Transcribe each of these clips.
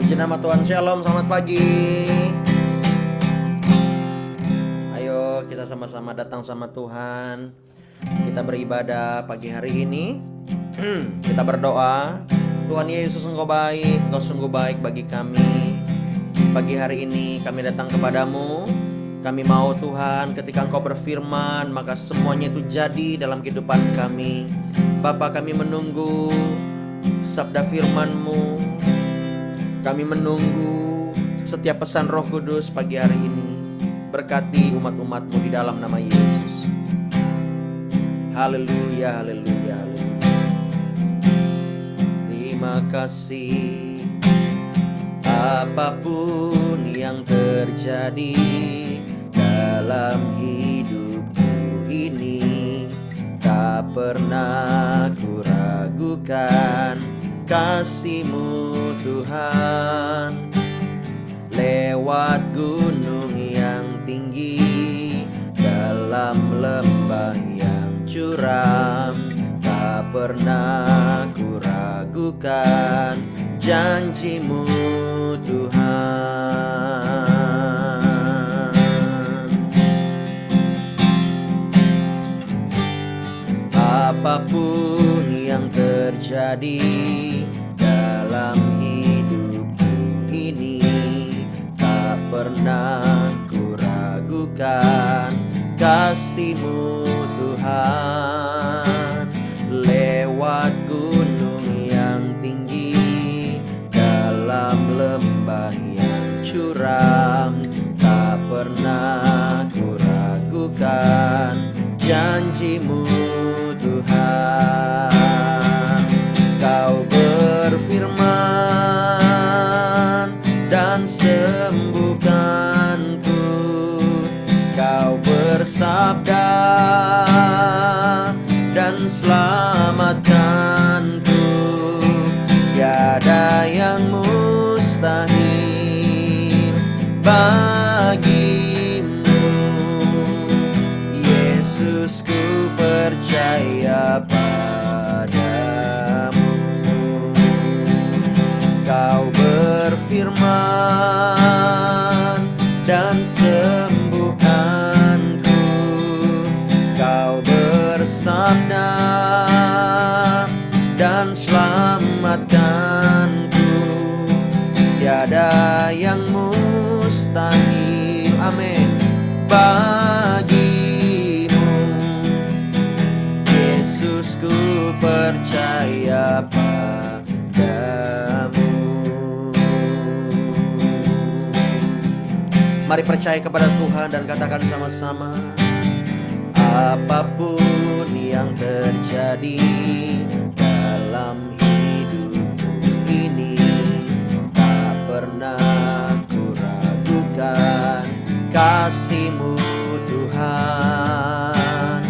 Puji nama Tuhan, Shalom, selamat pagi. Ayo kita sama-sama datang sama Tuhan. Kita beribadah pagi hari ini. Kita berdoa. Tuhan Yesus, Engkau baik, Engkau sungguh baik bagi kami. Pagi hari ini kami datang kepadamu. Kami mau Tuhan, ketika Engkau berfirman, maka semuanya itu jadi dalam kehidupan kami. Bapa, kami menunggu sabda firman-Mu. Kami menunggu setiap pesan Roh Kudus pagi hari ini. Berkati umat-umat-Mu di dalam nama Yesus. Haleluya, haleluya, haleluya. Terima kasih. Apapun yang terjadi dalam hidupku ini, tak pernah ku ragukan kasih-Mu Tuhan. Lewat gunung yang tinggi, dalam lembah yang curam, tak pernah ku ragukan janji-Mu Tuhan. Apapun yang terjadi dalam hidupku ini, tak pernah ku ragukan kasih-Mu Tuhan. Lewat gunung yang tinggi, dalam lembah yang curam, tak pernah ku ragukan janji-Mu Tuhan. Kau berfirman dan sembuhkanku. Kau bersabda dan selamatkanku. Tiada yang mustahil bagimu. Yesus, ku percaya padamu. Kau berfirman dan sembuhkanku. Kau bersabda dan selamatkanku. Tiada yang mustahil, amin, bagimu. Yesus, ku percaya padamu. Mari percaya kepada Tuhan dan katakan sama-sama. Apapun yang terjadi dalam hidupku ini, tak pernah ku ragukan kasih-Mu Tuhan.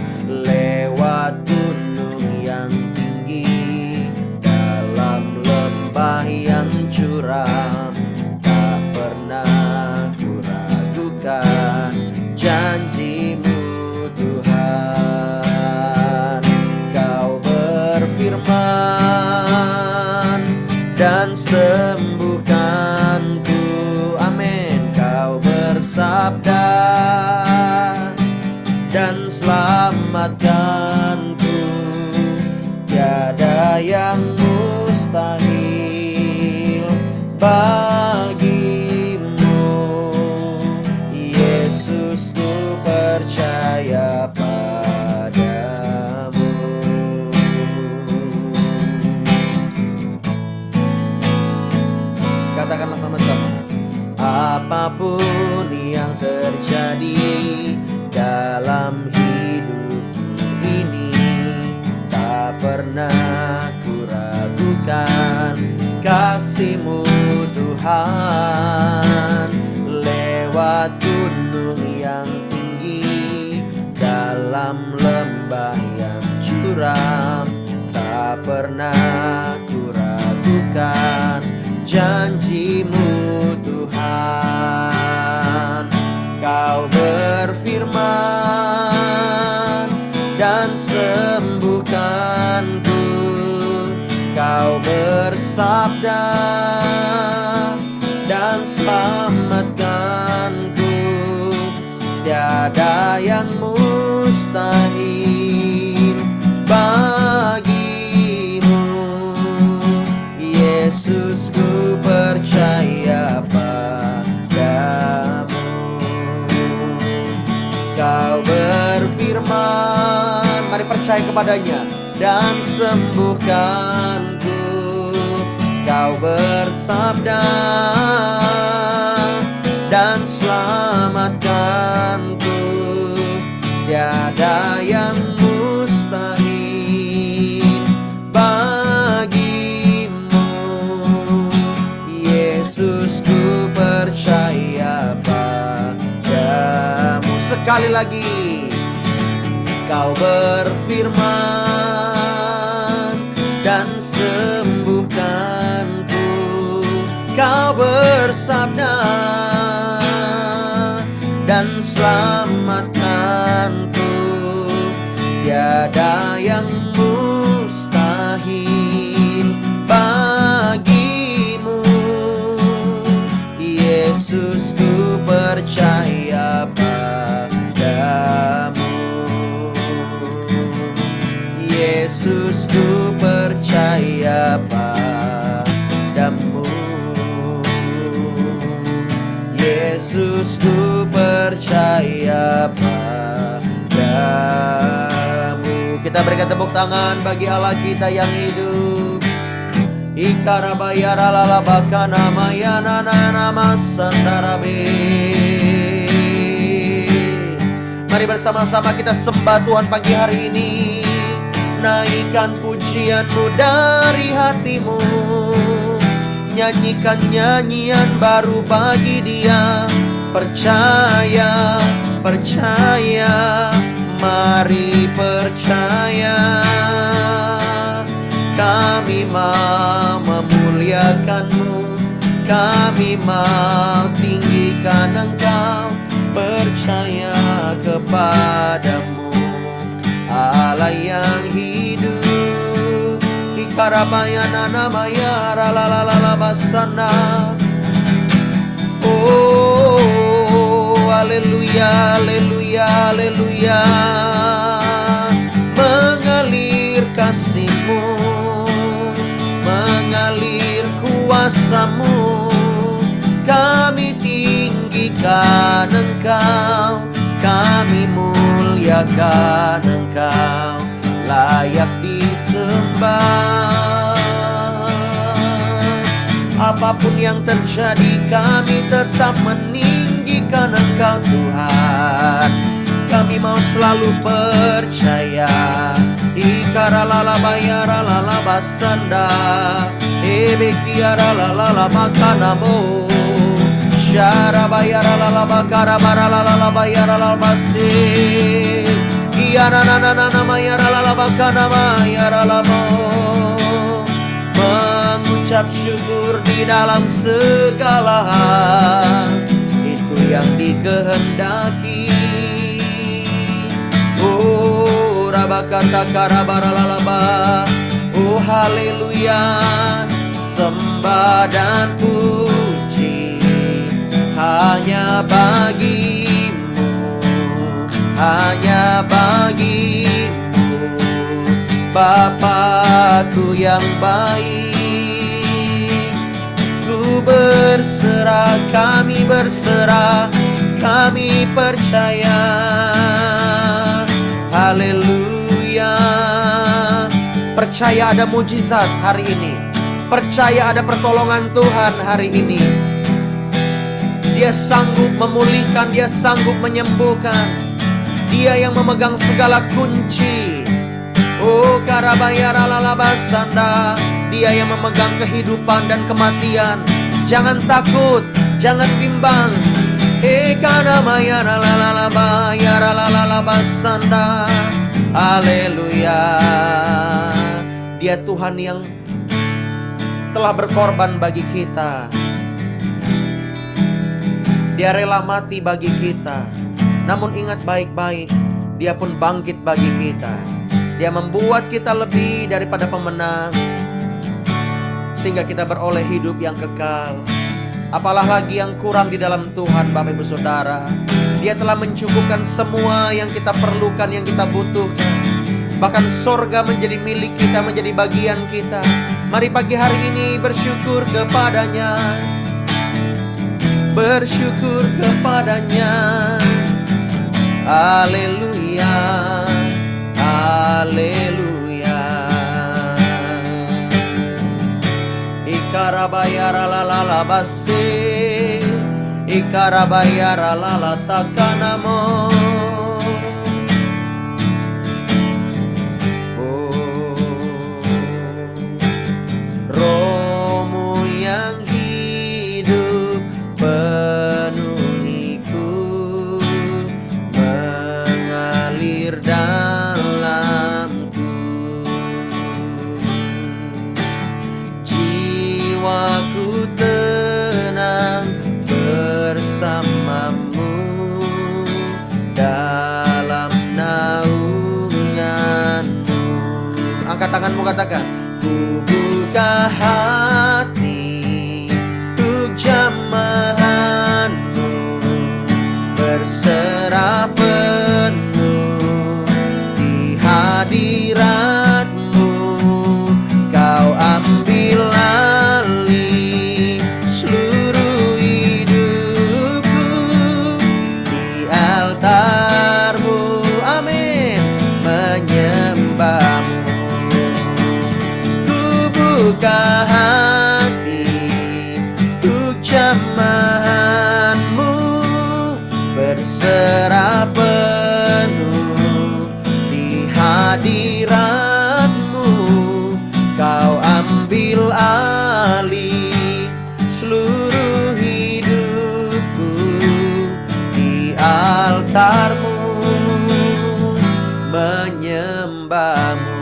Lewat gunung yang tinggi, dalam lembah yang curam, tak pernah ku ragukan janji-Mu Tuhan. Kau berfirman dan sembuhkanku, amin. Kau bersabda dan selamatkanku. Tiada yang mustahil bagimu. Yesus, ku percaya padamu. Katakanlah sama-sama. Apapun yang terjadi dalam hidupku ini, tak pernah ku ragukan kasih-Mu Tuhan. Lewat gunung yang tinggi, dalam lembah yang curam, tak pernah ku ragukan janji-Mu Tuhan. Kau berfirman dan sembuhkanku. Kau bersabda dan selamatkanku. Tiada yang mustahil bagimu, Yesus, ku percaya padamu. Kau berfirman, mari percaya kepadanya, dan sembuhkanku. Kau bersabda dan selamatkanku. Tiada yang mustahil bagimu, Yesus, ku percaya padamu. Sekali lagi, kau berfirman dan sembuhkanku. Kau bersabda dan selamatkanku. Tiada yang mustahil bagimu, Yesus, ku percaya padamu. Yesus, ku percaya padamu. Yesus, ku percaya padamu. Kita berikan tepuk tangan bagi Allah kita yang hidup. Ikarabayara lalabakana mayana nama sandarabe. Mari bersama-sama kita sembah Tuhan pagi hari ini. Naikkan pujianmu dari hatimu, nyanyikan nyanyian baru bagi Dia. Percaya, percaya, mari percaya. Kami mau memuliakanmu, kami mau tinggikan Engkau. Percaya kepadamu, Allah yang hidup. Ikarabayana namaya ralalala basana. Oh, haleluya, haleluya, haleluya. Mengalir kasih-Mu, mengalir kuasa-Mu. Kami tinggikan Engkau, kami muliakan Engkau, layak disembah. Apapun yang terjadi, kami tetap meninggikan Engkau Tuhan. Kami mau selalu percaya. Ikaralalabayara lalabasanda, ebekiara lalalabakanamo. Syarabayara lalabakara baralalabayara lalabase. Iyanananana mayara lalabakana mayara lamo. Mengucap syukur di dalam segala hal, itu yang dikehendaki. Oh, rabakata karabaralalaba. Oh, haleluya. Sembah dan puji hanya bagimu, hanya bagimu, Bapakku yang baik. Ku berserah, kami berserah, kami percaya. Haleluya. Percaya ada mujizat hari ini, percaya ada pertolongan Tuhan hari ini. Dia sanggup memulihkan, Dia sanggup menyembuhkan. Dia yang memegang segala kunci. Oh, karabayara lalabasanda. Dia yang memegang kehidupan dan kematian. Jangan takut, jangan bimbang. Ekanamayara lalalabayara lalalabasanda. Haleluya. Dia Tuhan yang telah berkorban bagi kita. Dia rela mati bagi kita. Namun ingat baik-baik, Dia pun bangkit bagi kita. Dia membuat kita lebih daripada pemenang, sehingga kita beroleh hidup yang kekal. Apalah lagi yang kurang di dalam Tuhan, Bapak Ibu Saudara. Dia telah mencukupkan semua yang kita perlukan, yang kita butuhkan. Bahkan sorga menjadi milik kita, menjadi bagian kita. Mari pagi hari ini bersyukur kepadanya. Bersyukur kepadanya. Haleluya, haleluya. Ikarabayara la base, ikarabayara la takanamo. Rohmu yang hidup penuhiku, mengalir dalamku. Jiwaku tenang bersamamu dalam naunganmu. Angkat tanganmu, katakan, ku buka hati untuk jamahanmu, berserah penuh di hadiratmu. Kau ambil alih seluruh hidupku di altarmu. Amin. Menyembahmu. Buka hati untuk jamahanmu, berserah penuh di hadiratmu. Kau ambil alih seluruh hidupku di altarmu, menyembahmu.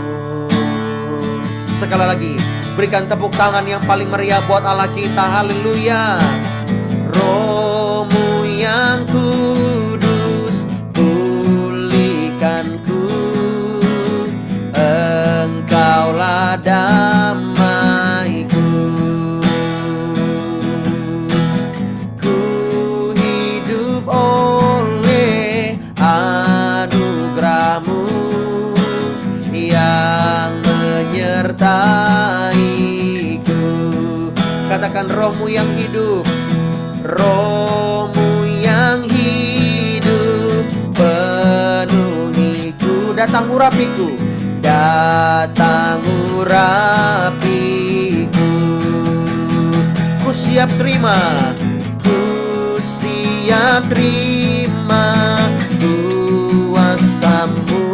Sekali lagi, berikan tepuk tangan yang paling meriah buat Allah kita. Haleluya. Rohmu yang kudus, pulihkanku. Engkaulah damaiku. Ku hidup oleh anugerahmu yang menyertaiku. Katakan, rohmu yang hidup, rohmu yang hidup penuhiku. Datang urapiku, datang urapiku. Ku siap terima, ku siap terima kuasamu.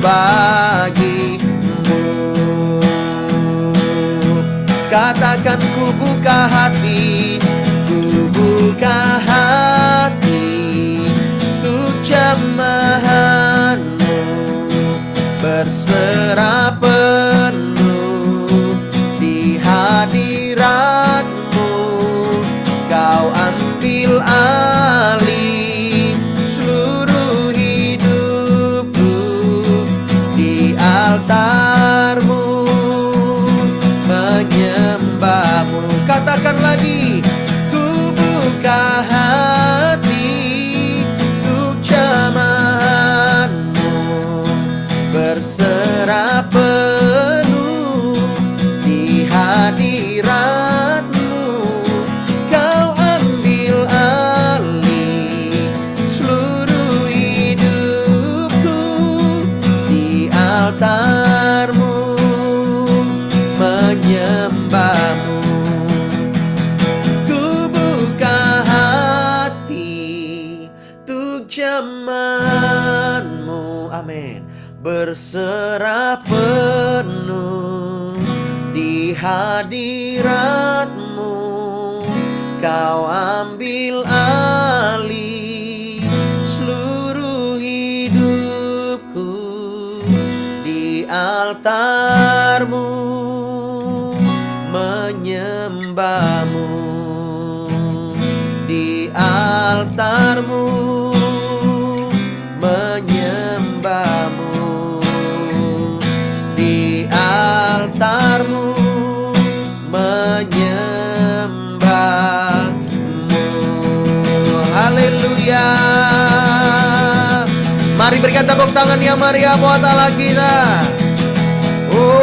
Bagimu, katakan, ku buka hati, ku buka hati untuk jamahanmu, berserah penuh di hadiratmu. Kau ambil alih seluruh altarmu, menyembahmu. Katakan lagi, ku buka hati untuk jamahanmu, berserah penuh di hadiratmu. Kau ambil alih seluruh hidupku di altarmu, menyembahmu. Ku buka hati untuk jamahanmu. Amin. Berserah penuh di hadiratmu. Kau ambil alih seluruh hidupku di altarmu, menyembahmu di altarmu, menyembahmu di altarmu, berikan tepuk tangan yang meriah buat Allah kita. Oh,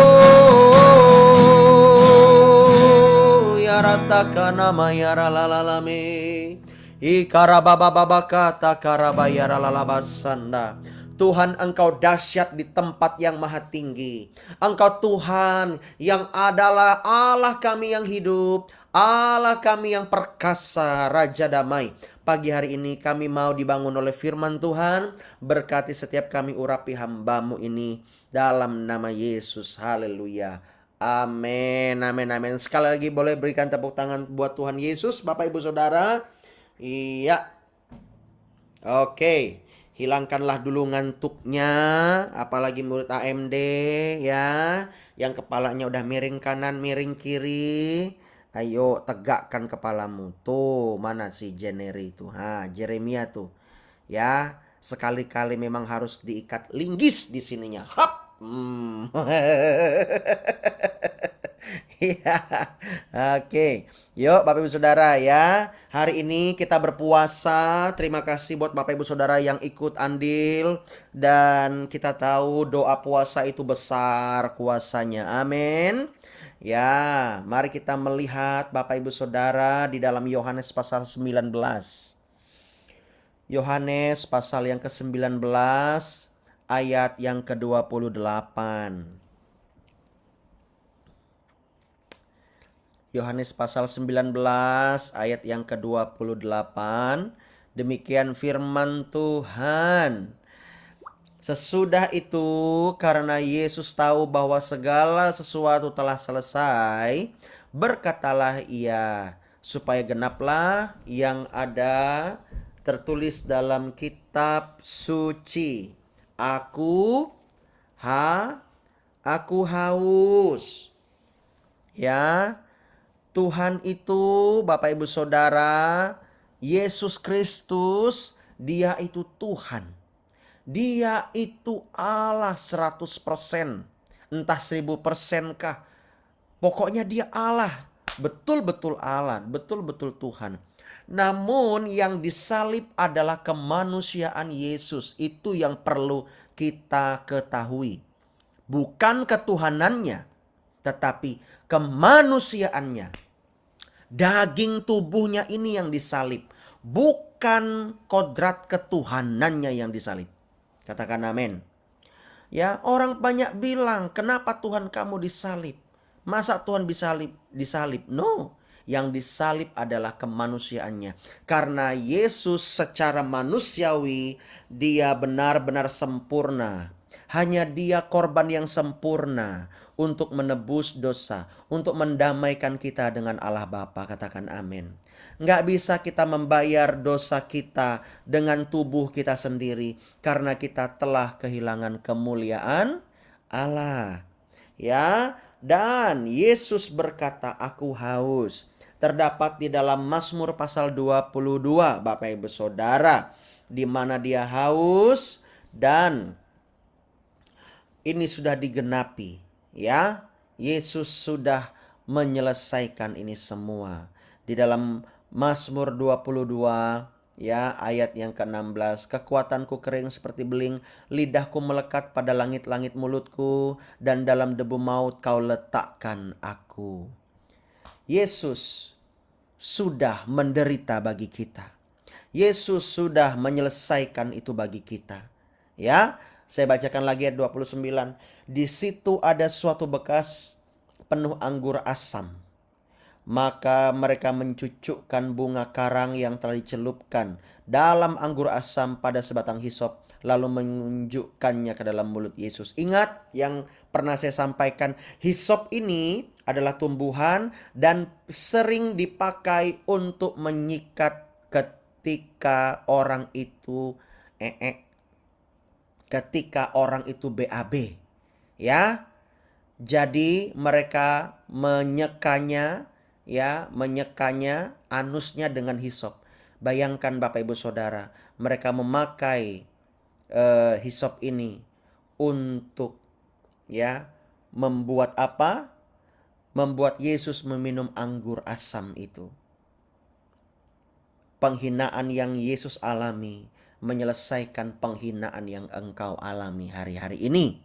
ya ratakana mayara lalalame. Ikarabababaka takarabayara lalabasanda. Tuhan, Engkau dahsyat di tempat yang maha tinggi. Engkau Tuhan yang adalah Allah kami yang hidup, Allah kami yang perkasa, Raja damai. Pagi hari ini kami mau dibangun oleh firman Tuhan. Berkati setiap kami urapi hamba-Mu ini dalam nama Yesus. Haleluya. Amin, amin, amin. Sekali lagi boleh berikan tepuk tangan buat Tuhan Yesus, Bapak Ibu Saudara. Iya. Oke. Hilangkanlah dulu ngantuknya, apalagi murid AMD ya, yang kepalanya udah miring kanan, miring kiri. Ayo tegakkan kepalamu. Tuh, mana si Jeneri itu? Jeremia tuh. Ya, sekali-kali memang harus diikat linggis di sininya. Hap. Ya, oke. Yuk Bapak Ibu Saudara ya. Hari ini kita berpuasa. Terima kasih buat Bapak Ibu Saudara yang ikut andil. Dan kita tahu doa puasa itu besar kuasanya. Amin. Ya, mari kita melihat Bapak Ibu Saudara di dalam Yohanes pasal 19. Yohanes pasal yang ke-19 ayat yang ke-28. Yohanes pasal 19 ayat yang ke-28. Demikian firman Tuhan. Sesudah itu, karena Yesus tahu bahwa segala sesuatu telah selesai, berkatalah ia, supaya genaplah yang ada tertulis dalam kitab suci. Aku haus. Ya, Tuhan itu, Bapak Ibu Saudara, Yesus Kristus, Dia itu Tuhan. Dia itu Allah 100%. Entah 1000% kah. Pokoknya Dia Allah. Betul-betul Allah, betul-betul Tuhan. Namun yang disalib adalah kemanusiaan Yesus. Itu yang perlu kita ketahui. Bukan ketuhanannya, tetapi kemanusiaannya. Daging tubuhnya ini yang disalib, bukan kodrat ketuhanannya yang disalib. Katakan amin. Ya, orang banyak bilang, kenapa Tuhan kamu disalib? Masa Tuhan disalib? No, yang disalib adalah kemanusiaannya. Karena Yesus secara manusiawi, Dia benar-benar sempurna. Hanya Dia korban yang sempurna untuk menebus dosa, untuk mendamaikan kita dengan Allah Bapa. Katakan amin. Nggak bisa kita membayar dosa kita dengan tubuh kita sendiri, karena kita telah kehilangan kemuliaan Allah. Ya, dan Yesus berkata, aku haus. Terdapat di dalam Mazmur pasal 22, Bapak Ibu Saudara, di mana Dia haus dan ini sudah digenapi, ya. Yesus sudah menyelesaikan ini semua. Di dalam Mazmur 22, ya, ayat yang ke-16, kekuatanku kering seperti beling, lidahku melekat pada langit-langit mulutku, dan dalam debu maut kau letakkan aku. Yesus sudah menderita bagi kita. Yesus sudah menyelesaikan itu bagi kita. Ya, saya bacakan lagi ayat 29. Di situ ada suatu bekas penuh anggur asam. Maka mereka mencucukkan bunga karang yang telah dicelupkan dalam anggur asam pada sebatang hisop, lalu menunjukkannya ke dalam mulut Yesus. Ingat yang pernah saya sampaikan, hisop ini adalah tumbuhan dan sering dipakai untuk menyikat ketika orang itu ketika orang itu BAB, ya. Jadi mereka menyekanya, ya, menyekanya anusnya dengan hisop. Bayangkan Bapak Ibu Saudara, mereka memakai hisop ini untuk, ya, membuat apa? Membuat Yesus meminum anggur asam itu. Penghinaan yang Yesus alami menyelesaikan penghinaan yang engkau alami hari-hari ini.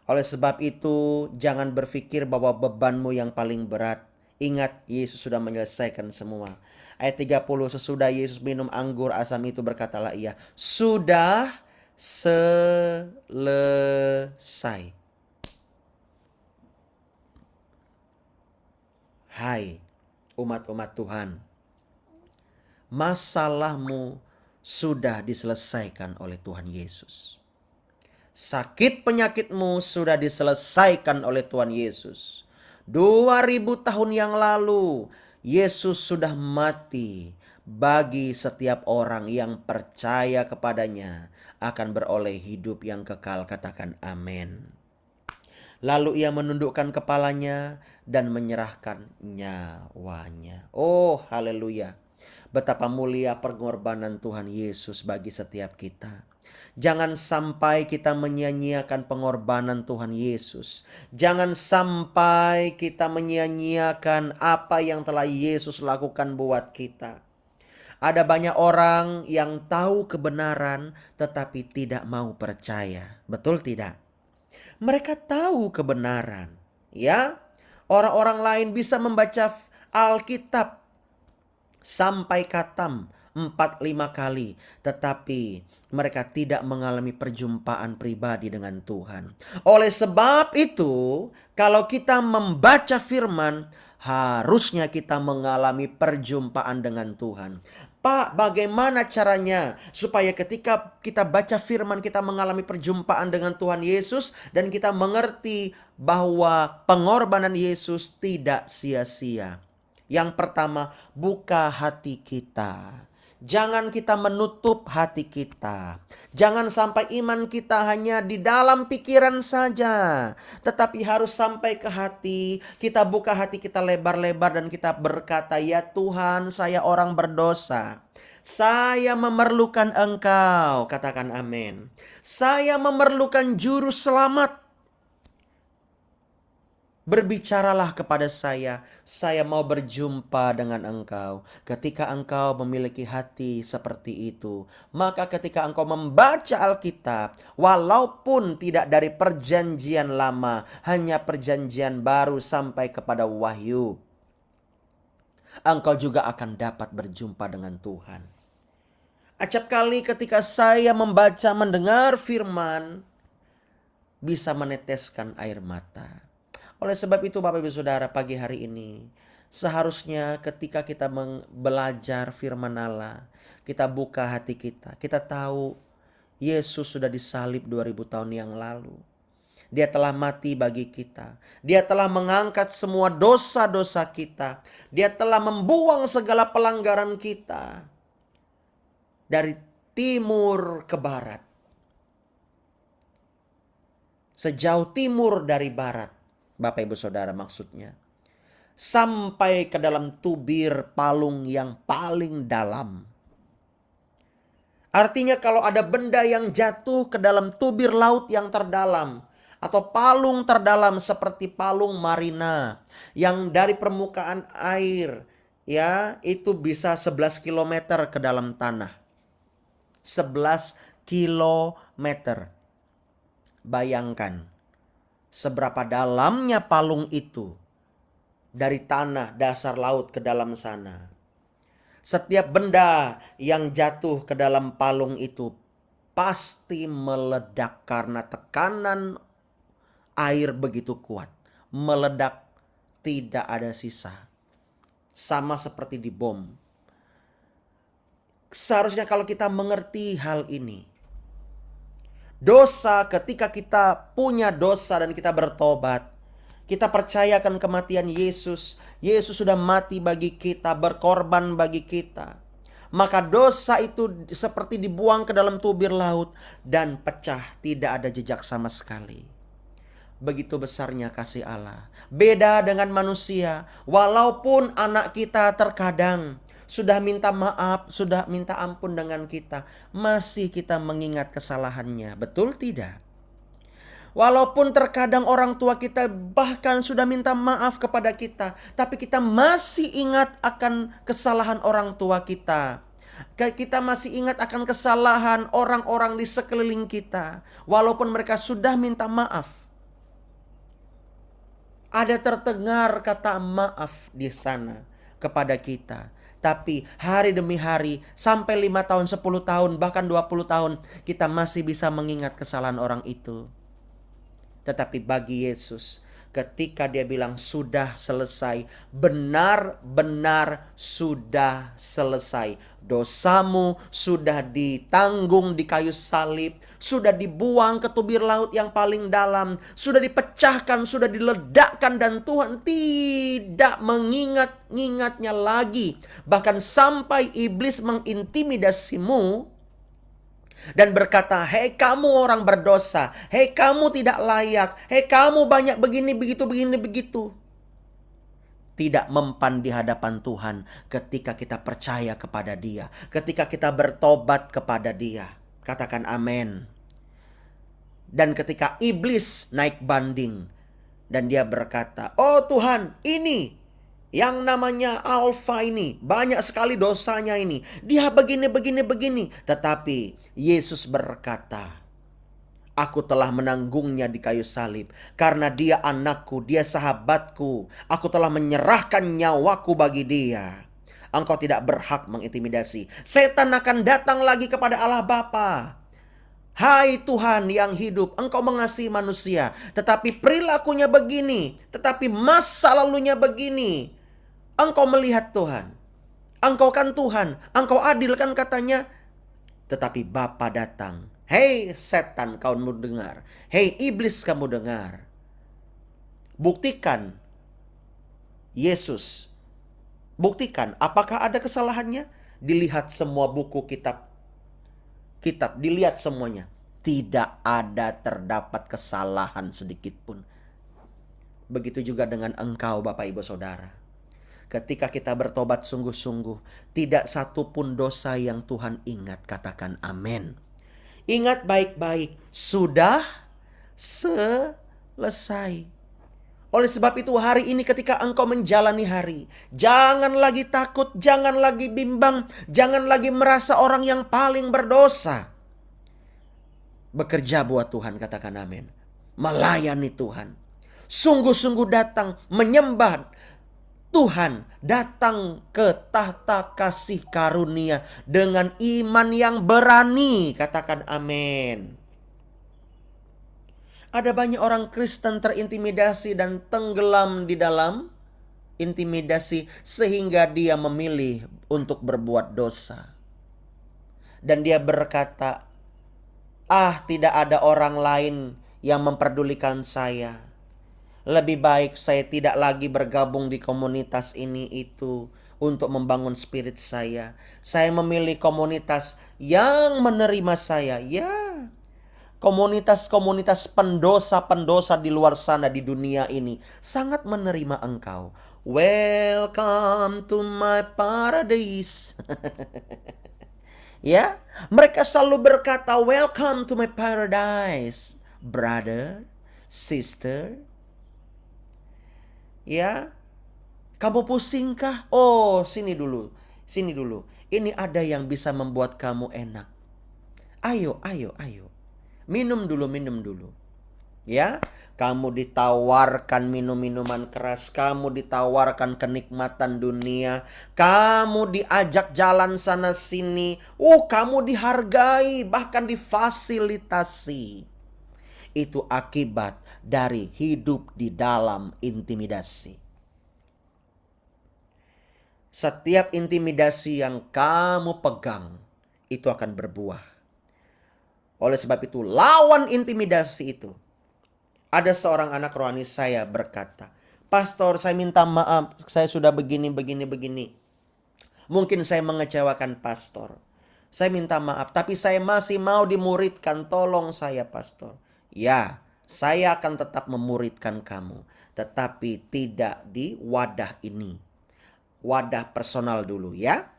Oleh sebab itu, jangan berpikir bahwa bebanmu yang paling berat. Ingat, Yesus sudah menyelesaikan semua. Ayat 30, sesudah Yesus minum anggur asam itu berkatalah ia, sudah selesai. Hai umat-umat Tuhan, masalahmu sudah diselesaikan oleh Tuhan Yesus. Sakit penyakitmu sudah diselesaikan oleh Tuhan Yesus. 2000 tahun yang lalu Yesus sudah mati bagi setiap orang yang percaya kepadanya akan beroleh hidup yang kekal. Katakan amin. Lalu ia menundukkan kepalanya dan menyerahkan nyawanya. Oh, haleluya. Betapa mulia pengorbanan Tuhan Yesus bagi setiap kita. Jangan sampai kita menyia-nyiakan pengorbanan Tuhan Yesus. Jangan sampai kita menyia-nyiakan apa yang telah Yesus lakukan buat kita. Ada banyak orang yang tahu kebenaran tetapi tidak mau percaya. Betul tidak? Mereka tahu kebenaran, ya. Orang-orang lain bisa membaca Alkitab sampai khatam 4-5 kali, tetapi mereka tidak mengalami perjumpaan pribadi dengan Tuhan. Oleh sebab itu, kalau kita membaca firman, harusnya kita mengalami perjumpaan dengan Tuhan. Pak, bagaimana caranya supaya ketika kita baca firman kita mengalami perjumpaan dengan Tuhan Yesus dan kita mengerti bahwa pengorbanan Yesus tidak sia-sia? Yang pertama, buka hati kita. Jangan kita menutup hati kita. Jangan sampai iman kita hanya di dalam pikiran saja, tetapi harus sampai ke hati. Kita buka hati kita lebar-lebar dan kita berkata, ya Tuhan, saya orang berdosa. Saya memerlukan Engkau. Katakan amin. Saya memerlukan juru selamat. Berbicaralah kepada saya mau berjumpa dengan Engkau. Ketika Engkau memiliki hati seperti itu, maka ketika Engkau membaca Alkitab, walaupun tidak dari perjanjian lama, hanya perjanjian baru sampai kepada Wahyu, Engkau juga akan dapat berjumpa dengan Tuhan. Acap kali ketika saya membaca, mendengar firman, bisa meneteskan air mata. Oleh sebab itu Bapak Ibu Saudara, pagi hari ini seharusnya ketika kita belajar firman Allah, kita buka hati kita. Kita tahu Yesus sudah disalib 2000 tahun yang lalu. Dia telah mati bagi kita. Dia telah mengangkat semua dosa-dosa kita. Dia telah membuang segala pelanggaran kita dari timur ke barat. Sejauh timur dari barat. Bapak Ibu Saudara maksudnya. Sampai ke dalam tubir palung yang paling dalam. Artinya kalau ada benda yang jatuh ke dalam tubir laut yang terdalam. Atau palung terdalam seperti palung marina. Yang dari permukaan air, ya, itu bisa 11 km ke dalam tanah. 11 kilometer. Bayangkan. Seberapa dalamnya palung itu dari tanah dasar laut ke dalam sana. Setiap benda yang jatuh ke dalam palung itu pasti meledak karena tekanan air begitu kuat. Meledak, tidak ada sisa. Sama seperti di bom. Seharusnya kalau kita mengerti hal ini, dosa, ketika kita punya dosa dan kita bertobat, kita percayakan kematian Yesus. Yesus sudah mati bagi kita, berkorban bagi kita. Maka dosa itu seperti dibuang ke dalam tubir laut dan pecah, tidak ada jejak sama sekali. Begitu besarnya kasih Allah. Beda dengan manusia, walaupun anak kita terkadang sudah minta maaf, sudah minta ampun dengan kita, masih kita mengingat kesalahannya. Betul tidak? Walaupun terkadang orang tua kita bahkan sudah minta maaf kepada kita, tapi kita masih ingat akan kesalahan orang tua kita. Kita masih ingat akan kesalahan orang-orang di sekeliling kita. Walaupun mereka sudah minta maaf. Ada terdengar kata maaf di sana kepada kita. Tapi hari demi hari, sampai 5 tahun, 10 tahun, bahkan 20 tahun, kita masih bisa mengingat kesalahan orang itu. Tetapi bagi Yesus, ketika dia bilang sudah selesai, benar-benar sudah selesai. Dosamu sudah ditanggung di kayu salib, sudah dibuang ke tubir laut yang paling dalam, sudah dipecahkan, sudah diledakkan, dan Tuhan tidak mengingat-ingatnya lagi. Bahkan sampai iblis mengintimidasimu dan berkata, hei kamu orang berdosa, hei kamu tidak layak, hei kamu banyak begini, begitu. Tidak mempan di hadapan Tuhan ketika kita percaya kepada Dia, ketika kita bertobat kepada Dia. Katakan amin. Dan ketika iblis naik banding dan dia berkata, oh Tuhan, ini yang namanya Alfa ini, banyak sekali dosanya ini. Dia begini. Tetapi Yesus berkata, aku telah menanggungnya di kayu salib. Karena dia anakku, dia sahabatku. Aku telah menyerahkan nyawaku bagi dia. Engkau tidak berhak mengintimidasi. Setan akan datang lagi kepada Allah Bapa. Hai Tuhan yang hidup, Engkau mengasihi manusia, tetapi perilakunya begini, tetapi masa lalunya begini. Engkau melihat Tuhan, Engkau kan Tuhan, Engkau adil kan katanya. Tetapi Bapa datang, hei setan kamu dengar, hei iblis kamu dengar. Buktikan Yesus, buktikan apakah ada kesalahannya. Dilihat semua buku kitab, dilihat semuanya. Tidak ada terdapat kesalahan sedikit pun. Begitu juga dengan engkau Bapak Ibu Saudara. Ketika kita bertobat sungguh-sungguh, tidak satu pun dosa yang Tuhan ingat. Katakan amin. Ingat baik-baik, sudah selesai. Oleh sebab itu hari ini ketika engkau menjalani hari, jangan lagi takut, jangan lagi bimbang, jangan lagi merasa orang yang paling berdosa. Bekerja buat Tuhan, katakan amin. Melayani Tuhan. Sungguh-sungguh datang menyembah Tuhan, datang ke tahta kasih karunia dengan iman yang berani. Katakan amin. Ada banyak orang Kristen terintimidasi dan tenggelam di dalam intimidasi sehingga dia memilih untuk berbuat dosa. Dan dia berkata, tidak ada orang lain yang memperdulikan saya. Lebih baik saya tidak lagi bergabung di komunitas ini itu untuk membangun spirit saya. Saya memilih komunitas yang menerima saya. Ya, komunitas-komunitas pendosa-pendosa di luar sana di dunia ini sangat menerima engkau. Welcome to my paradise. Ya, mereka selalu berkata, welcome to my paradise, brother, sister. Ya, kamu pusingkah? Oh, sini dulu. Ini ada yang bisa membuat kamu enak. Ayo. Minum dulu. Ya, kamu ditawarkan minum-minuman keras, kamu ditawarkan kenikmatan dunia, kamu diajak jalan sana sini, kamu dihargai, bahkan difasilitasi. Itu akibat dari hidup di dalam intimidasi. Setiap intimidasi yang kamu pegang, itu akan berbuah. Oleh sebab itu, lawan intimidasi itu. Ada seorang anak rohani saya berkata, Pastor, saya minta maaf, saya sudah begini. Mungkin saya mengecewakan pastor. Saya minta maaf, tapi saya masih mau dimuridkan, tolong saya pastor. Ya, saya akan tetap memuridkan kamu, tetapi tidak di wadah ini. Wadah personal dulu ya.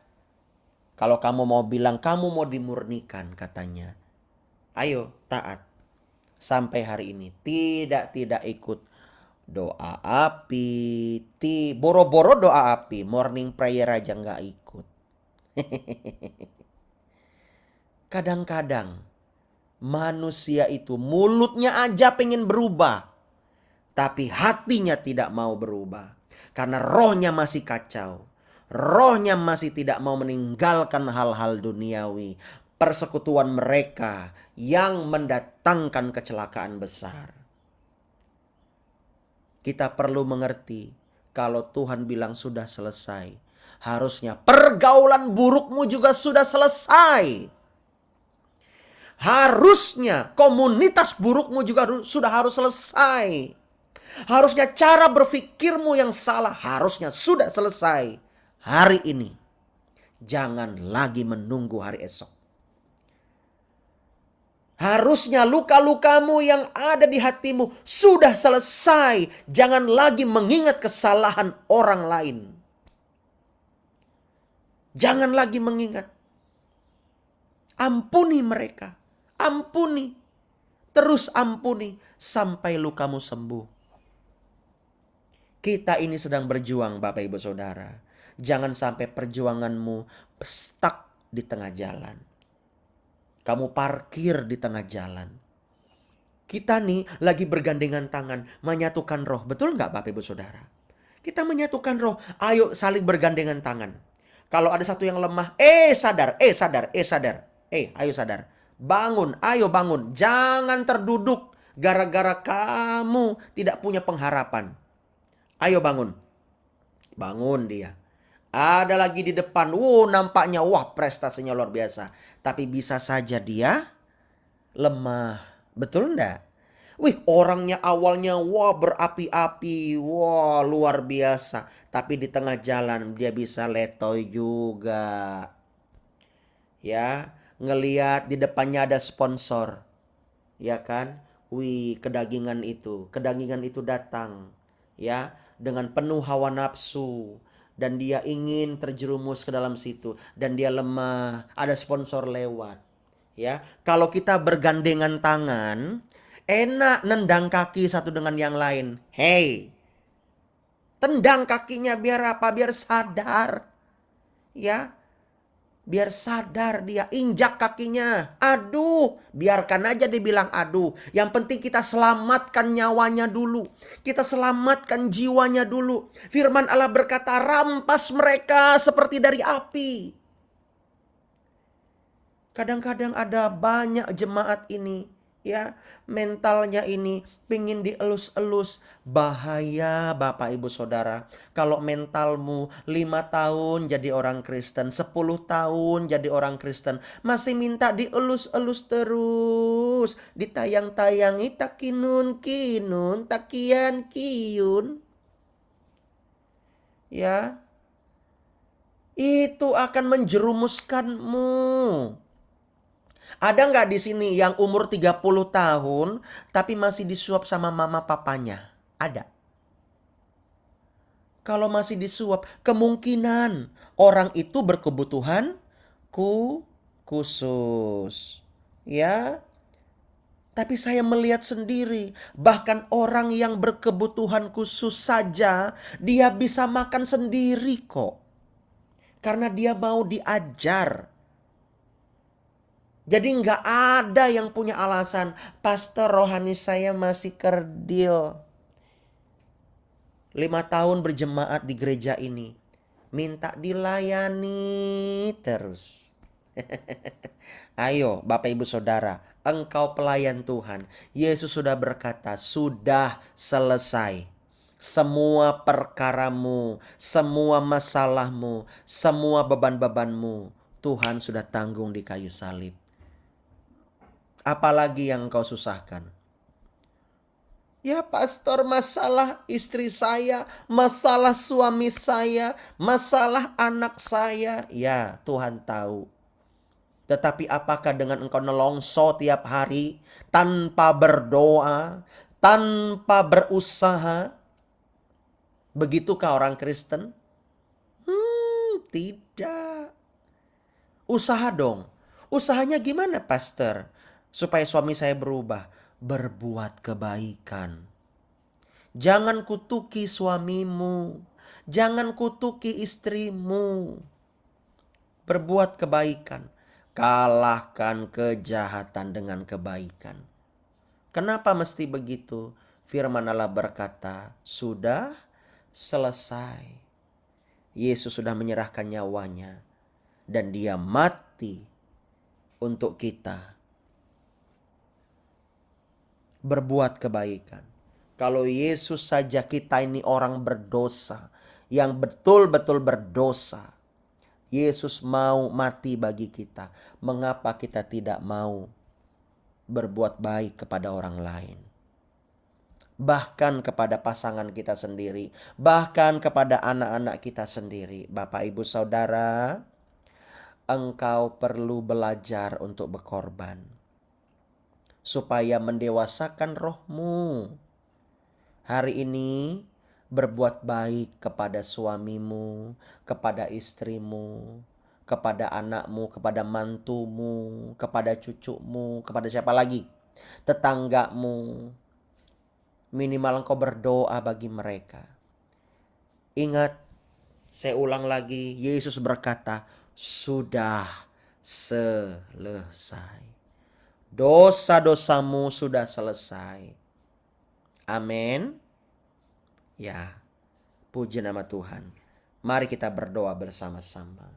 Kalau kamu mau bilang kamu mau dimurnikan katanya, ayo taat. Sampai hari ini tidak ikut doa api, boro-boro doa api, morning prayer aja nggak ikut. Kadang-kadang manusia itu mulutnya aja pengen berubah, tapi hatinya tidak mau berubah. Karena rohnya masih kacau. Rohnya masih tidak mau meninggalkan hal-hal duniawi. Persekutuan mereka yang mendatangkan kecelakaan besar. Kita perlu mengerti, kalau Tuhan bilang sudah selesai, harusnya pergaulan burukmu juga sudah selesai. Harusnya komunitas burukmu juga sudah harus selesai. Harusnya cara berpikirmu yang salah harusnya sudah selesai hari ini. Jangan lagi menunggu hari esok. Harusnya luka-lukamu yang ada di hatimu sudah selesai. Jangan lagi mengingat kesalahan orang lain. Jangan lagi mengingat. Ampuni mereka. Ampuni. Terus ampuni sampai lukamu sembuh. Kita ini sedang berjuang, Bapak Ibu Saudara. Jangan sampai perjuanganmu stuck di tengah jalan. Kamu parkir di tengah jalan. Kita nih lagi bergandengan tangan menyatukan roh. Betul nggak Bapak Ibu Saudara? Kita menyatukan roh. Ayo saling bergandengan tangan. Kalau ada satu yang lemah, sadar. Ayo sadar. Bangun, ayo bangun. Jangan terduduk gara-gara kamu tidak punya pengharapan. Ayo bangun. Bangun dia. Ada lagi di depan. Nampaknya prestasinya luar biasa. Tapi bisa saja dia lemah. Betul enggak? Orangnya awalnya berapi-api. Luar biasa. Tapi di tengah jalan dia bisa letoy juga. Ya, ngelihat di depannya ada sponsor. Ya kan? Kedagingan itu datang. Ya, dengan penuh hawa nafsu. Dan dia ingin terjerumus ke dalam situ. Dan dia lemah. Ada sponsor lewat. Ya, kalau kita bergandengan tangan, enak nendang kaki satu dengan yang lain. Hey, tendang kakinya biar apa? Biar sadar. Ya, biar sadar dia. Injak kakinya. Aduh, biarkan aja dibilang aduh. Yang penting kita selamatkan nyawanya dulu. Kita selamatkan jiwanya dulu. Firman Allah berkata, rampas mereka seperti dari api. Kadang-kadang ada banyak jemaat ini, ya, mentalnya ini pingin dielus-elus. Bahaya Bapak Ibu Saudara. Kalau mentalmu 5 tahun jadi orang Kristen, 10 tahun jadi orang Kristen, masih minta dielus-elus terus. Ditayang-tayangi takinun kinun, takian kiyun. Ya, itu akan menjerumuskanmu. Ada nggak di sini yang umur 30 tahun tapi masih disuap sama mama papanya? Ada. Kalau masih disuap, kemungkinan orang itu berkebutuhan khusus. Ya. Tapi saya melihat sendiri, bahkan orang yang berkebutuhan khusus saja, dia bisa makan sendiri kok. Karena dia mau diajar. Jadi nggak ada yang punya alasan, pastor rohani saya masih kerdil. 5 tahun berjemaat di gereja ini. Minta dilayani terus. Ayo Bapak Ibu Saudara, engkau pelayan Tuhan. Yesus sudah berkata, sudah selesai. Semua perkaramu, semua masalahmu, semua beban-bebanmu, Tuhan sudah tanggung di kayu salib. Apalagi yang kau susahkan? Ya pastor, masalah istri saya, masalah suami saya, masalah anak saya. Ya Tuhan tahu. Tetapi apakah dengan engkau nelongso tiap hari tanpa berdoa, tanpa berusaha? Begitukah orang Kristen? Tidak. Usaha dong. Usahanya gimana pastor? Supaya suami saya berubah. Berbuat kebaikan. Jangan kutuki suamimu. Jangan kutuki istrimu. Berbuat kebaikan. Kalahkan kejahatan dengan kebaikan. Kenapa mesti begitu? Firman Allah berkata, sudah selesai. Yesus sudah menyerahkan nyawanya dan dia mati untuk kita berbuat kebaikan. Kalau Yesus saja, kita ini orang berdosa, yang betul-betul berdosa. Yesus mau mati bagi kita. Mengapa kita tidak mau berbuat baik kepada orang lain? Bahkan kepada pasangan kita sendiri. Bahkan kepada anak-anak kita sendiri. Bapak, Ibu, Saudara, engkau perlu belajar untuk berkorban. Supaya mendewasakan rohmu. Hari ini berbuat baik kepada suamimu, kepada istrimu, kepada anakmu, kepada mantumu, kepada cucumu, kepada siapa lagi? Tetanggamu. Minimal engkau berdoa bagi mereka. Ingat, saya ulang lagi, Yesus berkata, sudah selesai. Dosa-dosamu sudah selesai. Amin. Ya, puji nama Tuhan. Mari kita berdoa bersama-sama.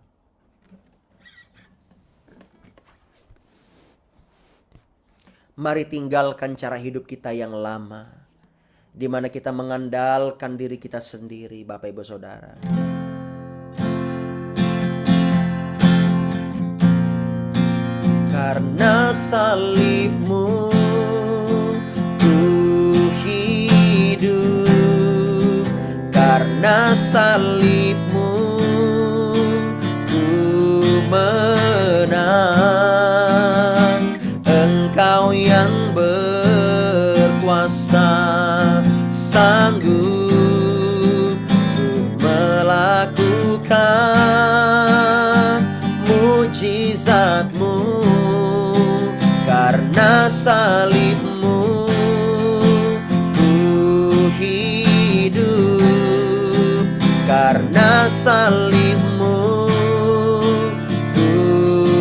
Mari tinggalkan cara hidup kita yang lama, di mana kita mengandalkan diri kita sendiri, Bapak Ibu Saudara. Karena salibmu ku hidup, karena salibmu ku menang. Engkau yang berkuasa, sanggup untuk melakukan mujizatmu. Karena salibmu ku hidup, karena salibmu ku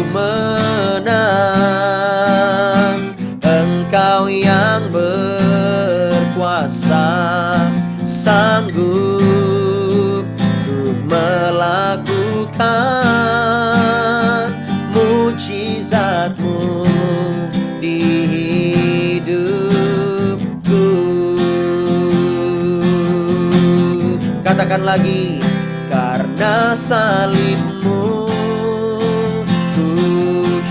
menang. Engkau yang berkuasa, sanggup untuk melakukan mujizatmu di hidupku. Katakan lagi, karena salibmu ku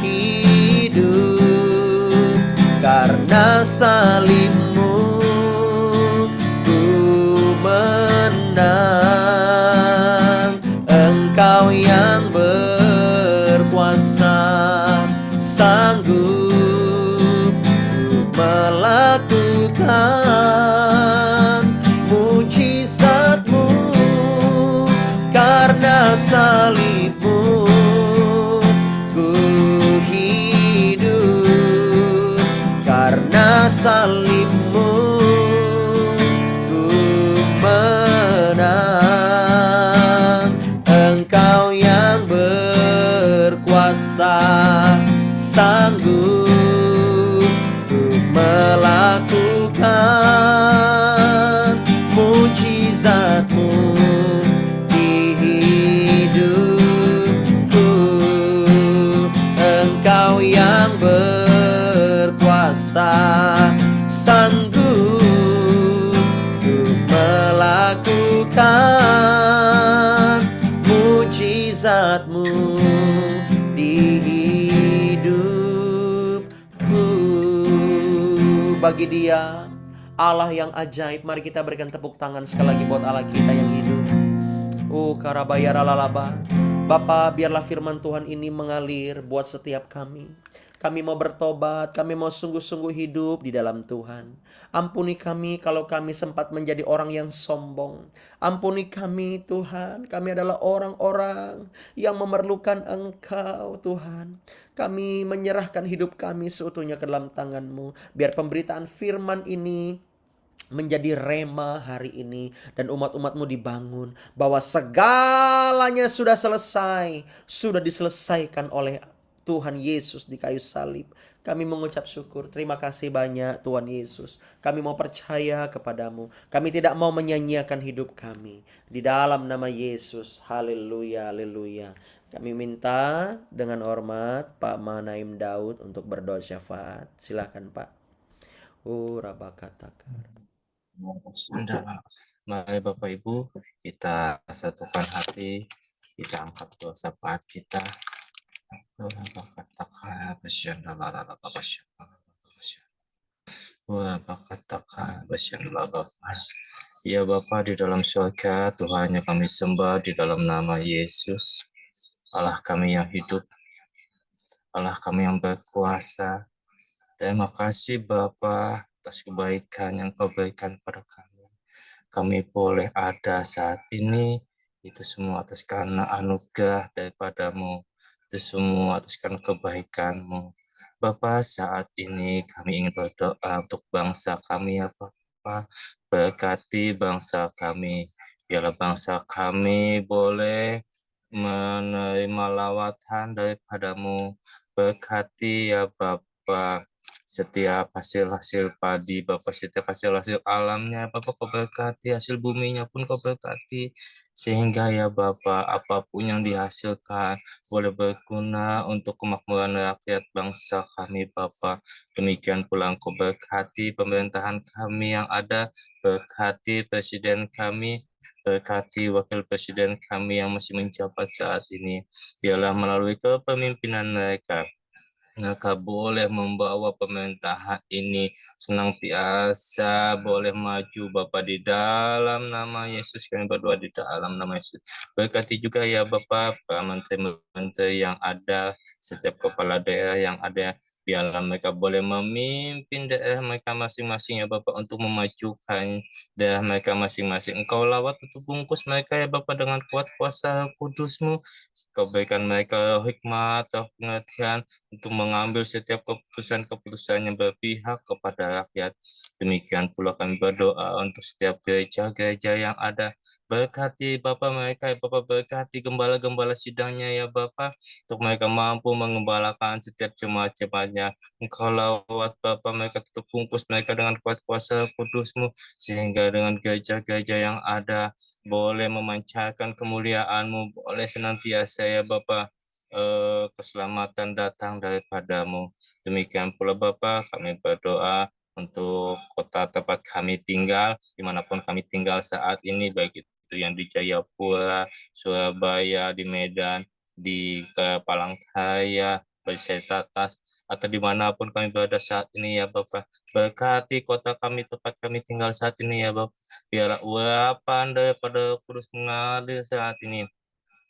hidup, karena salibmu ku menang. Engkau yang berkuasa, sanggup melakukan mujizatmu. Karena salibmu ku hidup, karena salibmu ku menang. Engkau yang berkuasa, sanggup untuk melakukan mujizatmu di hidupku. Engkau yang berkuasa, sanggup untuk melakukan mujizatmu di hidupku. Bagi Dia, Allah yang ajaib, mari kita berikan tepuk tangan sekali lagi buat Allah kita yang hidup. Karabaya lalaba. Bapa, biarlah firman Tuhan ini mengalir buat setiap kami. Kami mau bertobat, kami mau sungguh-sungguh hidup di dalam Tuhan. Ampuni kami kalau kami sempat menjadi orang yang sombong. Ampuni kami Tuhan, kami adalah orang-orang yang memerlukan Engkau Tuhan. Kami menyerahkan hidup kami seutuhnya ke dalam tangan-Mu. Biar pemberitaan firman ini menjadi rema hari ini, dan umat-umat-Mu dibangun bahwa segalanya sudah selesai, sudah diselesaikan oleh Tuhan Yesus di kayu salib. Kami mengucap syukur. Terima kasih banyak Tuhan Yesus. Kami mau percaya kepadamu. Kami tidak mau menyanyiakan hidup kami. Di dalam nama Yesus. Haleluya, haleluya. Kami minta dengan hormat Pak Manaim Daud untuk berdoa syafaat. Silakan Pak. Rabakatakar. Mari Bapak Ibu, kita satukan hati, kita angkat doa syafaat kita. Ya Bapa di dalam surga, Tuhan yang kami sembah di dalam nama Yesus, Allah kami yang hidup, Allah kami yang berkuasa. Terima kasih Bapa atas kebaikan yang Kau berikan pada kami. Kami boleh ada saat ini, itu semua atas karena anugerah daripadamu, itu semua atas karena kebaikanmu. Bapa, saat ini kami ingin berdoa untuk bangsa kami ya Bapa. Berkati bangsa kami, biarlah bangsa kami boleh menerima lawatan daripadamu. Berkati ya Bapa, setiap hasil-hasil padi Bapak, setiap hasil-hasil alamnya Bapak Kau berkati, hasil buminya pun Kau berkati, sehingga ya Bapak apapun yang dihasilkan boleh berguna untuk kemakmuran rakyat bangsa kami Bapak. Demikian pula Engkau berkati pemerintahan kami yang ada, berkati presiden kami, berkati wakil presiden kami yang masih menjabat saat ini. Biarlah melalui kepemimpinan mereka boleh membawa pemerintahan ini senantiasa boleh maju Bapak di dalam nama Yesus. Kami berdoa di dalam nama Yesus. Berkati juga ya Bapak para menteri-menteri yang ada, setiap kepala daerah yang ada, biarlah mereka boleh memimpin daerah mereka masing-masing ya Bapak, untuk memajukan daerah mereka masing-masing. Engkau lawat untuk bungkus mereka ya Bapak dengan kuat kuasa kudus-Mu. Kau berikan mereka hikmat, pengertian untuk mengambil setiap keputusan-keputusan yang berpihak kepada rakyat. Demikian pula kami berdoa untuk setiap gereja-gereja yang ada. Berkati Bapak mereka, ya Bapak, berkati gembala-gembala sidangnya ya Bapak, untuk mereka mampu mengembalakan setiap jemaat-jemaatnya. Engkau lawat Bapak, mereka tutup bungkus mereka dengan kuat kuasa kudus-Mu, sehingga dengan gereja-gereja yang ada boleh memancarkan kemuliaan-Mu, boleh senantiasa ya Bapak, keselamatan datang daripadamu. Demikian pula Bapa, kami berdoa untuk kota tempat kami tinggal, dimanapun kami tinggal saat ini, baik itu yang di Jayapura, Surabaya, di Medan, di Palangkaraya, Tatas, atau dimanapun kami berada saat ini ya Bapak. Berkati kota kami, tempat kami tinggal saat ini ya Bapak. Biarlah urapan daripada Kudus mengalir saat ini.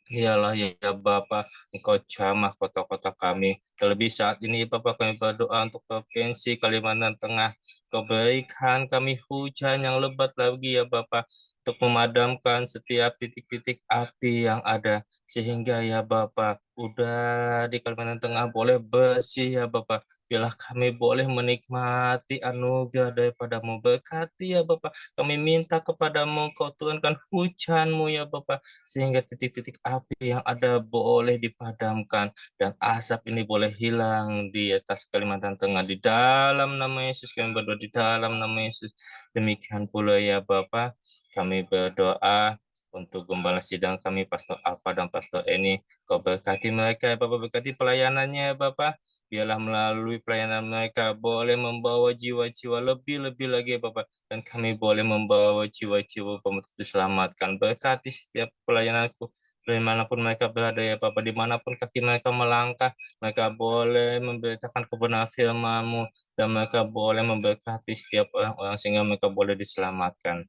Iyalah ya Bapak, Engkau jamah kota-kota kami. Terlebih saat ini Bapak, kami berdoa untuk Provinsi Kalimantan Tengah. Kau berikan kami hujan yang lebat lagi ya Bapak, untuk memadamkan setiap titik-titik api yang ada. Sehingga ya Bapak, udara di Kalimantan Tengah boleh bersih ya Bapak. Biarlah kami boleh menikmati anugerah daripada-Mu. Berkati ya Bapak, kami minta kepadamu, Kau turunkan hujan-Mu ya Bapak, sehingga titik-titik api yang ada boleh dipadamkan dan asap ini boleh hilang di atas Kalimantan Tengah. Di dalam nama Yesus kami berdoa, di dalam nama Yesus. Demikian pula ya Bapa, kami berdoa untuk gembala sidang kami, Pastor Alfa dan Pastor Eni. Kau berkati mereka ya Bapak, berkati pelayanannya ya Bapak. Biarlah melalui pelayanan mereka boleh membawa jiwa-jiwa lebih-lebih lagi ya Bapak, dan kami boleh membawa jiwa-jiwa untuk diselamatkan. Berkati setiap pelayananku, dimanapun mereka berada ya Bapak, dimanapun kaki mereka melangkah, mereka boleh memberitakan kebenaran firman-Mu, dan mereka boleh memberkati setiap orang sehingga mereka boleh diselamatkan.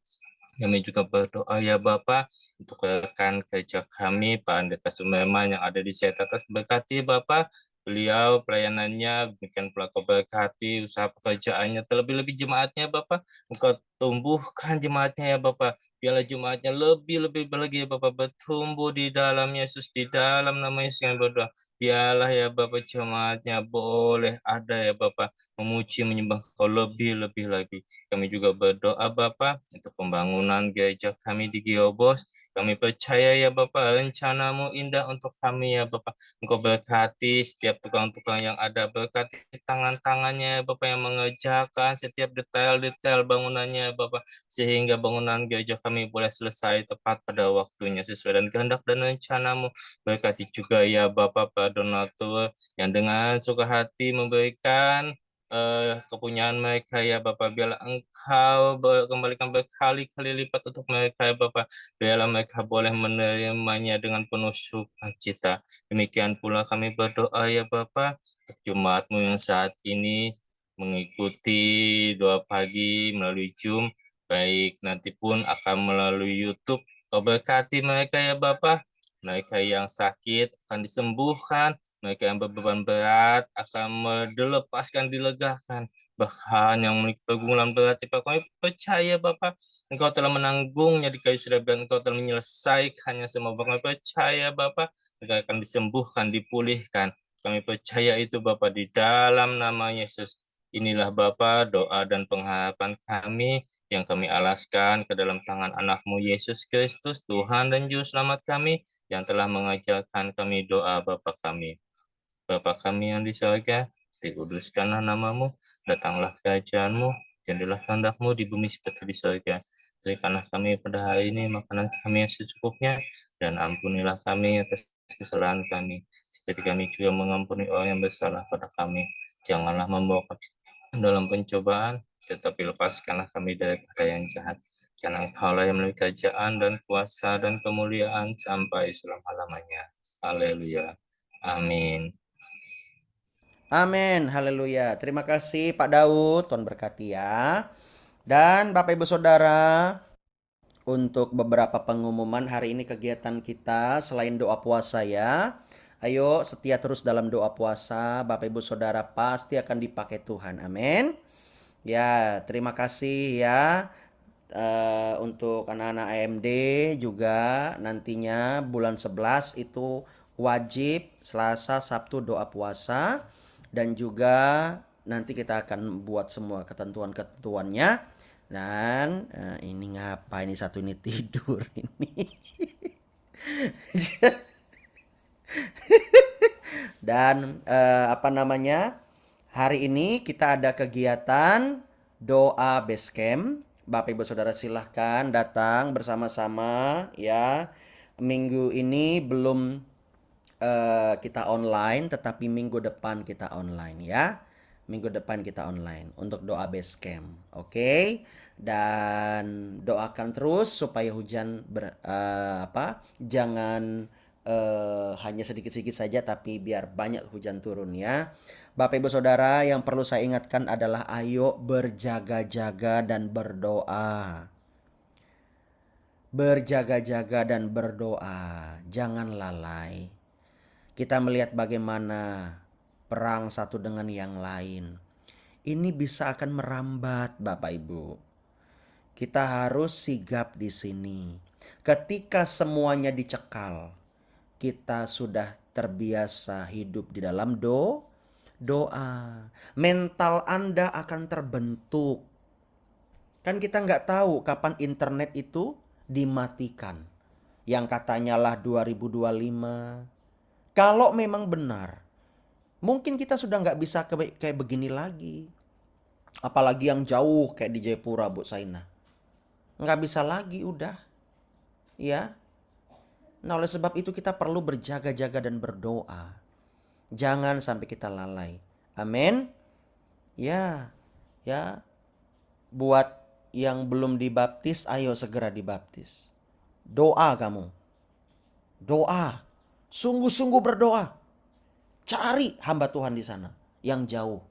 Kami juga berdoa ya Bapak untuk rekan kerja kami, Pak Pendeta Sumerman yang ada di Setatas. Berkati Bapak, beliau pelayanannya, demikian pula Kau berkati usaha pekerjaannya, terlebih-lebih jemaatnya Bapak. Engkau tumbuhkan jemaatnya ya Bapa. Biarlah jemaatnya lebih-lebih lagi ya Bapa, bertumbuh di dalam Yesus, di dalam nama Yesus yang berdoa. Biarlah ya Bapa jemaatnya boleh ada ya Bapa, memuji menyembah Kau lebih-lebih lagi. Kami juga berdoa Bapa untuk pembangunan gereja kami di Giobos. Kami percaya ya Bapa, rencana-Mu indah untuk kami ya Bapa. Engkau berkati setiap tukang-tukang yang ada, berkati tangan-tangannya Bapa yang mengerjakan setiap detail-detail bangunannya Bapa, sehingga bangunan gereja kami boleh selesai tepat pada waktunya sesuai dengan kehendak dan rencana-Mu. Berkati juga ya Bapa para donatur yang dengan suka hati memberikan kepunyaan mereka ya Bapa. Biarlah Engkau kembalikan berkali-kali lipat untuk mereka ya Bapa. Biarlah mereka boleh menerimanya dengan penuh sukacita. Demikian pula kami berdoa ya Bapa untuk jemaat-Mu yang saat ini mengikuti doa pagi melalui Zoom, baik nanti pun akan melalui YouTube. Kau berkati mereka ya Bapa. Mereka yang sakit akan disembuhkan, mereka yang berbeban berat akan dilepaskan, dilegakan. Bahkan yang memiliki pergumulan berat, Pak, kami percaya Bapak, Engkau telah menanggungnya di kayu salib dan Engkau telah menyelesaikannya semua. Kami percaya Bapak, mereka akan disembuhkan, dipulihkan. Kami percaya itu Bapak di dalam nama Yesus. Inilah Bapa doa dan pengharapan kami yang kami alaskan ke dalam tangan anak-Mu Yesus Kristus, Tuhan dan Juru Selamat kami, yang telah mengajarkan kami doa Bapa kami. Bapa kami yang di surga, dikuduskanlah namamu, datanglah kerajaan-Mu, jadilah kehendak-Mu di bumi seperti di surga. Berikanlah kami pada hari ini makanan kami yang secukupnya, dan ampunilah kami atas kesalahan kami, seperti kami juga mengampuni orang yang bersalah pada kami. Janganlah membawa kami dalam pencobaan, tetapi lepaskanlah kami daripada yang jahat. Karena Engkaulah yang memiliki kerajaan dan kuasa dan kemuliaan sampai selama-lamanya. Haleluya. Amin. Amin, haleluya. Terima kasih Pak Daud, Tuhan berkati ya. Dan Bapak Ibu Saudara, untuk beberapa pengumuman hari ini kegiatan kita selain doa puasa ya. Ayo setia terus dalam doa puasa, Bapak Ibu Saudara pasti akan dipakai Tuhan. Amin. Ya, terima kasih ya. Untuk anak-anak AMD juga nantinya bulan 11 itu wajib Selasa, Sabtu doa puasa. Dan juga nanti kita akan buat semua ketentuan-ketentuannya. Dan ini ngapa ini satu ini tidur ini. Dan apa namanya? Hari ini kita ada kegiatan doa base camp. Bapak Ibu Saudara silahkan datang bersama-sama ya. Minggu ini belum kita online, tetapi minggu depan kita online ya. Minggu depan kita online untuk doa base camp. Oke. Dan doakan terus supaya hujan jangan hanya sedikit-sedikit saja, tapi biar banyak hujan turun ya. Bapak Ibu Saudara, yang perlu saya ingatkan adalah ayo berjaga-jaga dan berdoa. Berjaga-jaga dan berdoa, jangan lalai. Kita melihat bagaimana perang satu dengan yang lain. Ini bisa akan merambat Bapak Ibu. Kita harus sigap di sini. Ketika semuanya dicekal, kita sudah terbiasa hidup di dalam doa. Mental Anda akan terbentuk. Kan kita nggak tahu kapan internet itu dimatikan. Yang katanya lah 2025. Kalau memang benar, mungkin kita sudah nggak bisa kayak begini lagi. Apalagi yang jauh kayak di Jayapura, Bu Saina. Nggak bisa lagi udah. Ya. Nah oleh sebab itu kita perlu berjaga-jaga dan berdoa. Jangan sampai kita lalai. Amin. Ya. Ya. Buat yang belum dibaptis, ayo segera dibaptis. Doa kamu. Doa. Sungguh-sungguh berdoa. Cari hamba Tuhan di sana yang jauh.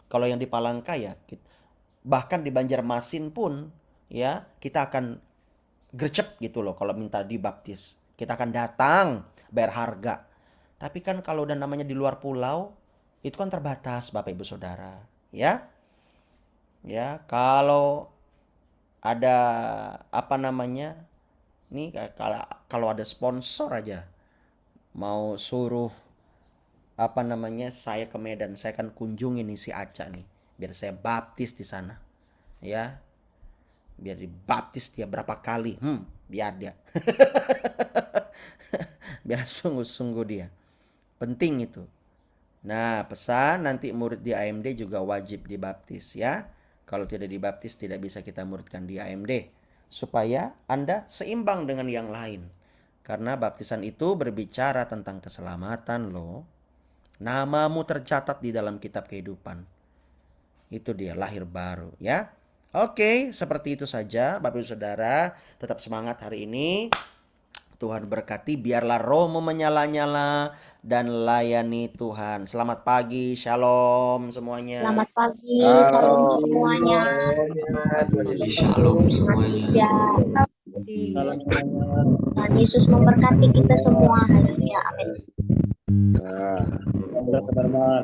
Kalau yang di Palangka ya, bahkan di Banjarmasin pun ya, kita akan gercep gitu loh kalau minta dibaptis. Kita akan datang bayar harga. Tapi kan kalau udah namanya di luar pulau, itu kan terbatas Bapak Ibu Saudara, ya. Ya, kalau ada apa namanya? Nih kalau ada sponsor aja mau suruh apa namanya saya ke Medan, saya akan kunjungi nih si Aca nih, biar saya baptis di sana, ya, biar dibaptis dia berapa kali, biar dia, biar sungguh-sungguh dia, penting itu. Nah, pesan nanti murid di AMD juga wajib dibaptis ya. Kalau tidak dibaptis tidak bisa kita muridkan di AMD. Supaya Anda seimbang dengan yang lain. Karena baptisan itu berbicara tentang keselamatan loh. Namamu tercatat di dalam kitab kehidupan. Itu dia lahir baru ya. Oke, seperti itu saja Bapak Ibu Saudara. Tetap semangat hari ini. Tuhan berkati, biarlah rohmu menyala-nyala dan layani Tuhan. Selamat pagi, shalom semuanya. Selamat pagi, Halo. salam semuanya. Jadi shalom semuanya. Salam semuanya. Tuhan Yesus memberkati kita semua. Haleluya, amin. Nah, Selamat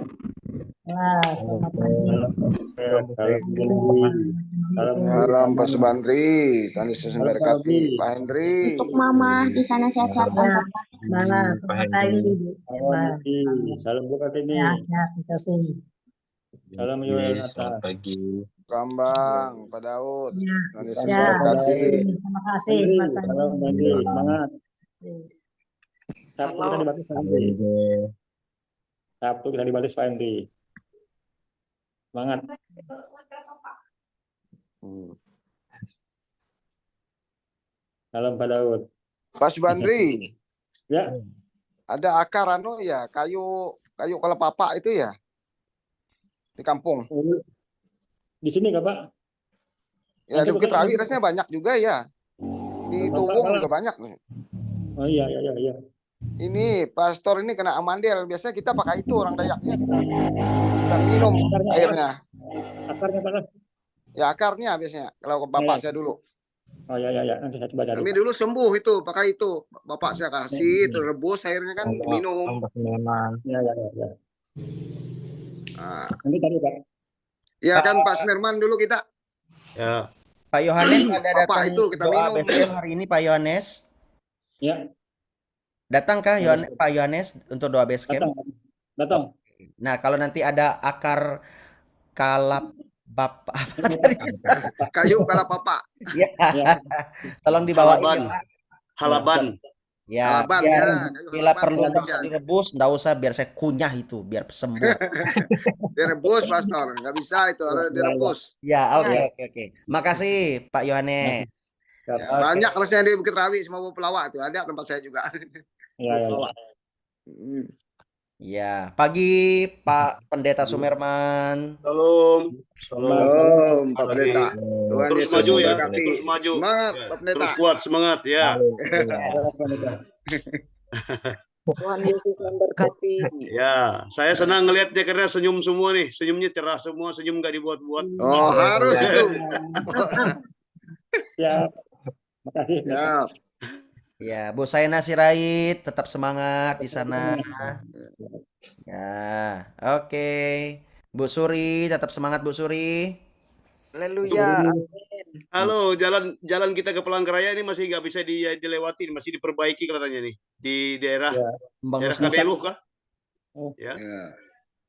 salam Pak Subantri, Tuhan Yesus memberkati. Pak Hendri, Untuk Mama di sana sehat-sehat kan, Bapak. selamat pagi. Salam buka ini. Salam Yes, selamat pagi. Kambang, Pak Daud, Tuhan Yesus Ya, memberkati. terima kasih. Salam Bandi, semangat. Sabtu kita dibaptis Pak Hendri. Sabtu kita dibaptis Pak Hendri. Semangat. Salam Pak Daud. Pak Subandri, Ya, ada akar ya, kayu kelapapa itu ya di kampung. di sini Kak Pak. Ya Ada di Bukit bukan? Rawi rasanya banyak juga ya. Di Bapak Tuwung salah. juga banyak nih. Oh iya iya iya. Ini pastor ini kena amandel. Biasanya kita pakai itu orang Dayaknya kita minum airnya. Akarnya Pak. Ya akarnya biasanya kalau bapak saya dulu. Oh iya iya iya. Nanti saya coba cari. Kami dulu sembuh itu pakai itu. Bapak saya kasih terus rebus airnya kan minum. Iya iya iya. Nah, Nanti tadi Pak. ya kan Pak Sumerman dulu kita. Ya, Pak Yohanes ada Bapak datang itu kita doa minum. BSM hari ini Pak Yohanes. Ya, Datangkah Pak Yohanes untuk doa BSM? datang. Nah, kalau nanti ada akar kalap bapak apa tadi? Kayu kalapapa. Ya, Ya. tolong dibawain Halaban. ya, Pak. Halaban. Ya, Halaban, biar ya, kayu bila halaban perlu bisa. nggak usah direbus, nggak usah biar saya kunyah itu, biar sembuh. Direbus pastor, nggak bisa itu harus direbus. Ya, oke. Makasih Pak Yohanes. Ya, Oke. banyak rasanya di Bukit Rawi semua pelawak itu ada tempat saya juga. Iya iya. Hmm. Ya, pagi Pak Pendeta Sumerman. Salam. Salam. Shalom Pak Pendeta. Tuhan Terus Yesus maju ya, memberkati. terus maju. Semangat Ya, Pak Pendeta. Terus kuat, semangat ya. Tuhan Yesus memberkati. Ya, saya senang ngelihatnya karena senyum semua nih. Senyumnya cerah semua, senyum nggak dibuat-buat. Oh harus itu. Ya. Makasih. Ya. Ya, Bu Saina Sirait tetap semangat di sana. Ya, oke. Bu Suri tetap semangat Bu Suri. Haleluya. Halo, jalan kita ke Palangkaraya ini masih nggak bisa dilewati, masih diperbaiki katanya nih di daerah Ya. Bang daerah Nusa. Kadeluh kah? Oh. Ya. Ya.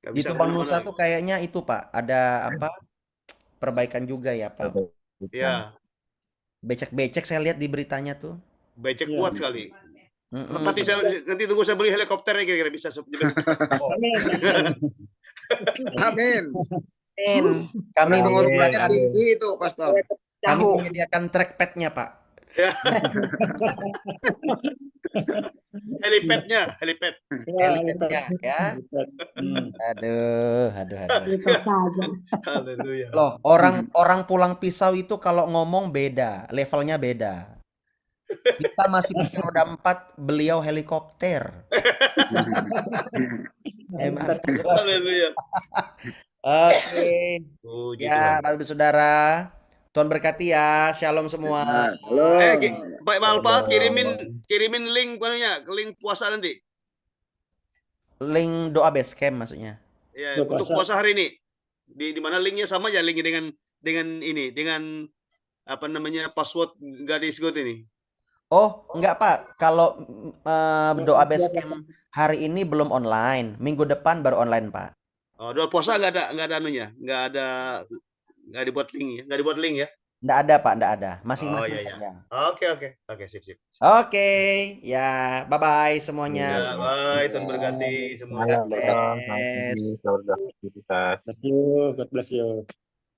Nggak Di bisa Tumbang Nusa kemana-mana. tuh kayaknya itu Pak, ada apa? Perbaikan juga ya Pak. Ya, Becek-becek saya lihat di beritanya tuh. becek Iya. kuat sekali. Mm-mm. Nanti tunggu saya beli helikopter ya kira-kira bisa lebih cepat. Amin. Amin. Kami Pengorbanannya menyediakan, tinggi itu pastor. kami menyediakan trackpadnya Pak. Ya. Helipad. Helipad-nya ya. Hmm. Aduh. Itu saja. Haleluya. Loh, orang pulang pisau itu kalau ngomong beda, levelnya beda. Kita masih pakai roda 4, beliau helikopter. Emang. Haleluya. Oke. Puji Ya, Tuhan. Bapak Ibu Saudara, Tuhan berkati ya. Shalom semua. Halo. Pak Malpa kirimin link link puasa nanti. Link doa base camp maksudnya. Ya, Doa untuk puasa. puasa hari ini. Di mana linknya sama ya linknya dengan apa namanya password Gadis Got ini? Oh, enggak Pak. Kalau doa base camp hari ini belum online. Minggu depan baru online, Pak. Oh, doa puasa nggak ada anunya, nggak dibuat link ya, nggak dibuat link ya? Enggak ada, Pak, enggak ada. Oh Masing-masing iya ya. saja. Oke, sip. Oke, ya, bye-bye semuanya. Ya, bye, Tuhan berkati semua. Malam, God Bapak. Selamat bless. pagi, selamat beraktivitas. Thank you. God bless you.